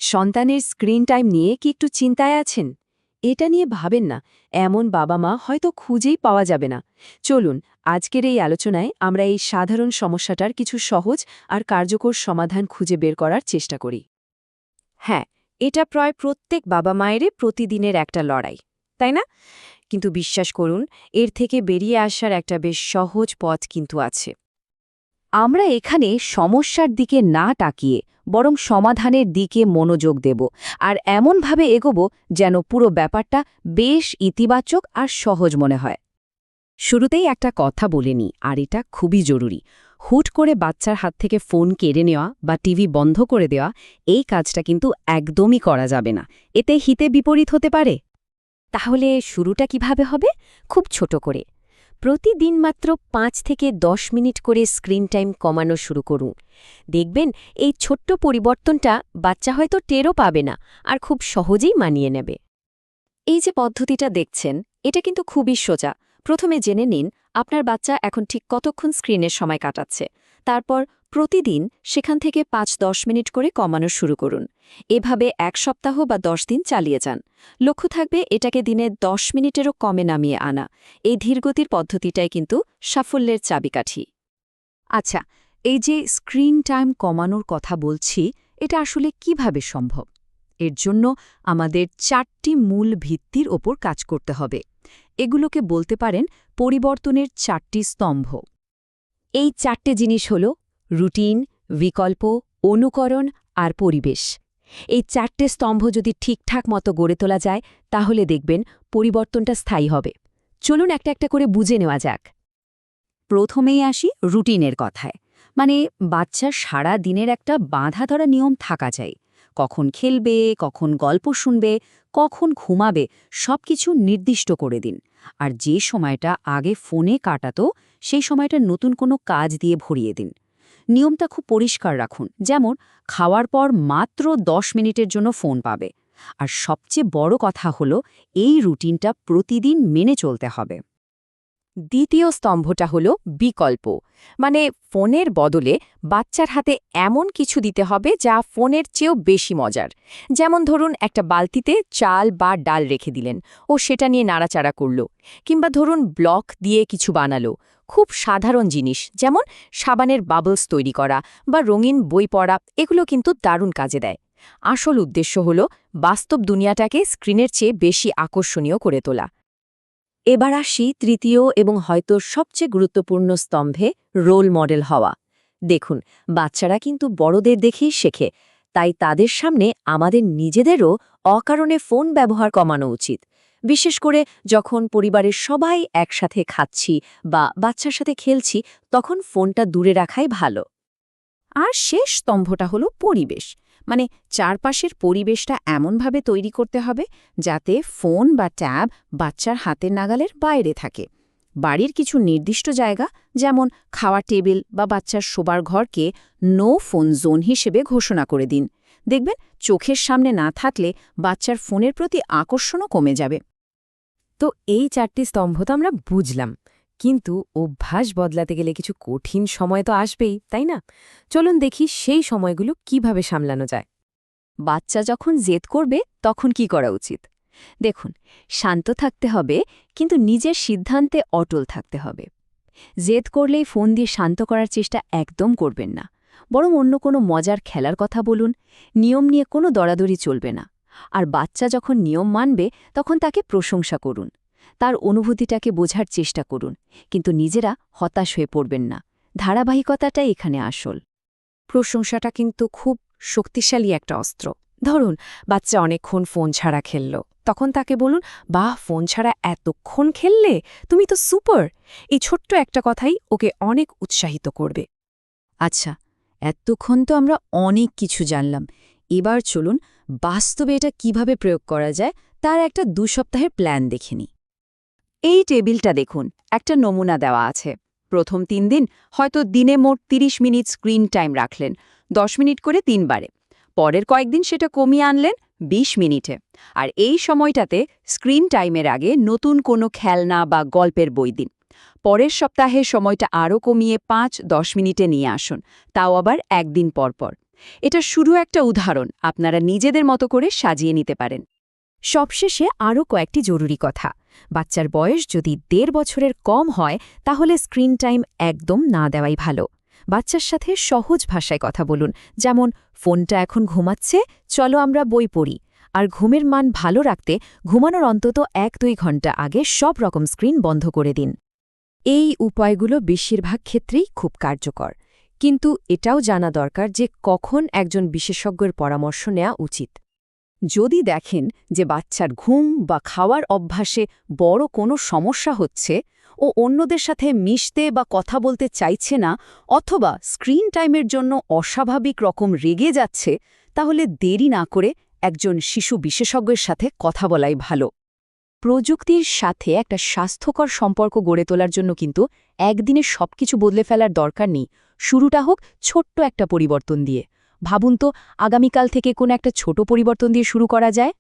সন্তানের screen time নিয়ে কি একটু চিন্তায় আছেন? এটা নিয়ে ভাবেন না, এমন বাবা মা হয়তো খুঁজেই পাওয়া যাবে না। চলুন, আজকের এই আলোচনায় আমরা এই সাধারণ সমস্যাটার কিছু সহজ আর কার্যকর সমাধান খুঁজে বের করার চেষ্টা করি। হ্যাঁ, এটা প্রায় প্রত্যেক বাবা মায়েরই প্রতিদিনের একটা লড়াই, তাই না? কিন্তু বিশ্বাস করুন, এর থেকে বেরিয়ে আসার একটা বেশ সহজ পথ কিন্তু আছে। আমরা এখানে সমস্যার দিকে না তাকিয়ে বরং সমাধানের দিকে মনোযোগ দেব আর এমনভাবে এগোব যেন পুরো ব্যাপারটা বেশ ইতিবাচক আর সহজ মনে হয়। শুরুতেই একটা কথা বলে নিই, আর এটা খুবই জরুরি। হুট করে বাচ্চার হাত থেকে ফোন কেড়ে নেওয়া বা টিভি বন্ধ করে দেওয়া, এই কাজটা কিন্তু একদমই করা যাবে না। এতে হিতে বিপরীত হতে পারে। তাহলে শুরুটা কিভাবে হবে? খুব ছোট করে, প্রতিদিন মাত্র ৫ থেকে ১০ মিনিট করে স্ক্রিন টাইম কমানো শুরু করুন। দেখবেন এই ছোট্ট পরিবর্তনটা বাচ্চা হয়তো টেরও পাবে না আর খুব সহজেই মানিয়ে নেবে। এই যে পদ্ধতিটা দেখছেন, এটা কিন্তু খুবই সোজা। প্রথমে জেনে নিন আপনার বাচ্চা এখন ঠিক কতক্ষণ স্ক্রিনের সময় কাটাচ্ছে। তারপর প্রতিদিন সেখান থেকে ৫-১০ মিনিট করে কমানো শুরু করুন। এভাবে ১ সপ্তাহ বা ১০ দিন চালিয়ে যান। লক্ষ্য থাকবে এটাকে দিনে ১০ মিনিটেরও কমে নামিয়ে আনা। এই ধীরগতির পদ্ধতিটাই কিন্তু সাফল্যের চাবিকাঠি। আচ্ছা, এই যে স্ক্রিন টাইম কমানোর কথা বলছি, এটা আসলে কিভাবে সম্ভব? এর জন্য আমাদের ৪টি মূল ভিত্তির ওপর কাজ করতে হবে। এগুলোকে বলতে পারেন পরিবর্তনের ৪টি স্তম্ভ। এই ৪টে জিনিস হল রুটিন, বিকল্প, অনুকরণ আর পরিবেশ। এই ৪টে স্তম্ভ যদি ঠিকঠাক মতো গড়ে তোলা যায়, তাহলে দেখবেন পরিবর্তনটা স্থায়ী হবে। চলুন একটা একটা করে বুঝে নেওয়া যাক। প্রথমেই আসি রুটিনের কথায়। মানে বাচ্চার সারা দিনের একটা বাঁধা ধরা নিয়ম থাকা চাই। কখন খেলবে, কখন গল্প শুনবে, কখন ঘুমাবে, সবকিছু নির্দিষ্ট করে দিন। আর যে সময়টা আগে ফোনে কাটাতো, সেই সময়টা নতুন কোনো কাজ দিয়ে ভরিয়ে দিন। নিয়মটা খুব পরিষ্কার রাখুন, যেমন খাওয়ার পর মাত্র ১০ মিনিটের জন্য ফোন পাবে। আর সবচেয়ে বড় কথা হলো, এই রুটিনটা প্রতিদিন মেনে চলতে হবে। দ্বিতীয় স্তম্ভটা হল বিকল্প। মানে ফোনের বদলে বাচ্চার হাতে এমন কিছু দিতে হবে যা ফোনের চেয়েও বেশি মজার। যেমন ধরুন একটা বালতিতে চাল বা ডাল রেখে দিলেন, ও সেটা নিয়ে নাড়াচাড়া করল। কিংবা ধরুন ব্লক দিয়ে কিছু বানালো। খুব সাধারণ জিনিস, যেমন সাবানের বাবলস তৈরি করা বা রঙিন বই পড়া, এগুলো কিন্তু দারুণ কাজে দেয়। আসল উদ্দেশ্য হল বাস্তব দুনিয়াটাকে স্ক্রিনের চেয়ে বেশি আকর্ষণীয় করে তোলা। এবার আসি তৃতীয় এবং হয়তো সবচেয়ে গুরুত্বপূর্ণ স্তম্ভে, রোল মডেল হওয়া। দেখুন, বাচ্চারা কিন্তু বড়দের দেখেই শেখে, তাই তাদের সামনে আমাদের নিজেদেরও অকারণে ফোন ব্যবহার কমানো উচিত। বিশেষ করে যখন পরিবারের সবাই একসাথে খাচ্ছি বা বাচ্চার সাথে খেলছি, তখন ফোনটা দূরে রাখাই ভালো। আর শেষ স্তম্ভটা হলো পরিবেশ। মানে চারপাশের পরিবেশটা এমনভাবে তৈরি করতে হবে যাতে ফোন বা ট্যাব বাচ্চার হাতের নাগালের বাইরে থাকে। বাড়ির কিছু নির্দিষ্ট জায়গা, যেমন খাওয়ার টেবিল বা বাচ্চার শোবার ঘরকে নো ফোন জোন হিসেবে ঘোষণা করে দিন। দেখবেন চোখের সামনে না থাকলে বাচ্চার ফোনের প্রতি আকর্ষণও কমে যাবে। তো এই ৪টি স্তম্ভ তো আমরা বুঝলাম, কিন্তু অভ্যাস বদলাতে গেলে কিছু কঠিন সময় তো আসবেই, তাই না? চলুন দেখি সেই সময়গুলো কিভাবে সামলানো যায়। বাচ্চা যখন জেদ করবে, তখন কি করা উচিত? দেখুন, শান্ত থাকতে হবে, কিন্তু নিজের সিদ্ধান্তে অটল থাকতে হবে। জেদ করলেই ফোন দিয়ে শান্ত করার চেষ্টা একদম করবেন না, বরং অন্য কোনো মজার খেলার কথা বলুন। নিয়ম নিয়ে কোনো দরাদরি চলবে না। আর বাচ্চা যখন নিয়ম মানবে, তখন তাকে প্রশংসা করুন। তার অনুভূতিটাকে বোঝার চেষ্টা করুন, কিন্তু নিজেরা হতাশ হয়ে পড়বেন না। ধারাবাহিকতাটাই এখানে আসল। প্রশংসাটা কিন্তু খুব শক্তিশালী একটা অস্ত্র। ধরুন, বাচ্চা অনেকক্ষণ ফোন ছাড়া খেলল, তখন তাকে বলুন, বাহ, ফোন ছাড়া এতক্ষণ খেললে, তুমি তো সুপার। এই ছোট্ট একটা কথাই ওকে অনেক উৎসাহিত করবে। আচ্ছা, এতক্ষণ তো আমরা অনেক কিছু জানলাম। এবার চলুন বাস্তবে এটা কিভাবে প্রয়োগ করা যায় তার একটা ২ সপ্তাহের প্ল্যান দেখে নিই। এই টেবিলটা দেখুন, একটা নমুনা দেওয়া আছে। প্রথম ৩ দিন হয়তো দিনে মোট ৩০ মিনিট স্ক্রিন টাইম রাখলেন, ১০ মিনিট করে ৩ বারে। পরের কয়েকদিন সেটা কমিয়ে আনলেন ২০ মিনিটে। আর এই সময়টাতে স্ক্রিন টাইমের আগে নতুন কোনো খেলনা বা গল্পের বই দিন। পরের সপ্তাহে সময়টা আরও কমিয়ে ৫-১০ মিনিটে নিয়ে আসুন, তাও আবার একদিন পর পর। এটা শুধু একটা উদাহরণ, আপনারা নিজেদের মতো করে সাজিয়ে নিতে পারেন। সবশেষে আরও কয়েকটি জরুরি কথা। বাচ্চার বয়স যদি ১.৫ বছরের কম হয় তাহলে স্ক্রিন টাইম একদম না দেওয়াই ভালো। বাচ্চার সাথে সহজ ভাষায় কথা বলুন, যেমন ফোনটা এখন ঘুমাচ্ছে, চলো আমরা বই পড়ি। আর ঘুমের মান ভালো রাখতে ঘুমানোর অন্তত ১-২ ঘন্টা আগে সব রকম স্ক্রিন বন্ধ করে দিন। এই উপায়গুলো বেশিরভাগ ক্ষেত্রেই খুব কার্যকর, কিন্তু এটাও জানা দরকার যে কখন একজন বিশেষজ্ঞের পরামর্শ নেওয়া উচিত। যদি দেখেন যে বাচ্চার ঘুম বা খাওয়ার অভ্যাসে বড় কোনো সমস্যা হচ্ছে, ও অন্যদের সাথে মিশতে বা কথা বলতে চাইছে না, অথবা স্ক্রিন টাইমের জন্য অস্বাভাবিক রকম রেগে যাচ্ছে, তাহলে দেরি না করে একজন শিশু বিশেষজ্ঞের সাথে কথা বলাই ভালো। প্রযুক্তির সাথে একটা স্বাস্থ্যকর সম্পর্ক গড়ে তোলার জন্য কিন্তু একদিনে সবকিছু বদলে ফেলার দরকার নেই। শুরুটা হোক ছোট্ট একটা পরিবর্তন দিয়ে। ভাবুন তো, আগামীকাল থেকে কোনো একটা ছোট পরিবর্তন দিয়ে শুরু করা যায়।